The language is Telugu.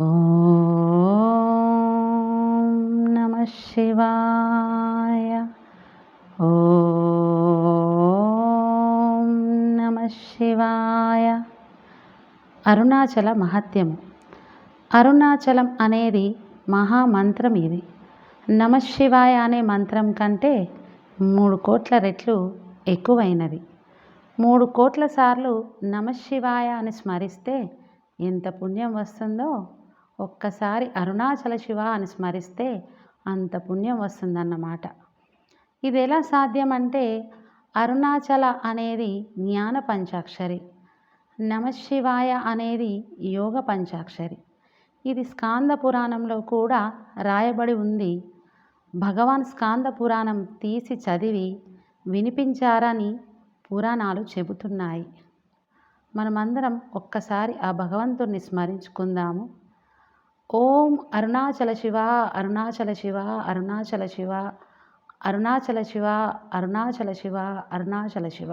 ఓం నమః శివాయ. ఓం నమః శివాయ. అరుణాచల మహత్యము. అరుణాచలం అనేది మహామంత్రం. ఇది నమః శివాయ అనే మంత్రం కంటే 3 కోట్ల రెట్లు ఎక్కువైనది. 3 కోట్ల సార్లు నమః శివాయ అని స్మరిస్తే ఎంత పుణ్యం వస్తుందో ఒక్కసారి అరుణాచల శివ అని స్మరిస్తే అంత పుణ్యం వస్తుందన్నమాట. ఇది ఎలా సాధ్యమంటే అరుణాచల అనేది జ్ఞాన పంచాక్షరి, నమః శివాయ అనేది యోగ పంచాక్షరి. ఇది స్కాంద పురాణంలో కూడా రాయబడి ఉంది. భగవాన్ స్కాంద పురాణం తీసి చదివి వినిపించారని పురాణాలు చెబుతున్నాయి. మనమందరం ఒక్కసారి ఆ భగవంతుణ్ణి స్మరించుకుందాము. ఓం అరుణాచల శివ, అరుణాచల శివ, అరుణాచల శివ, అరుణాచల శివ, అరుణాచల శివ, అరుణాచల శివ.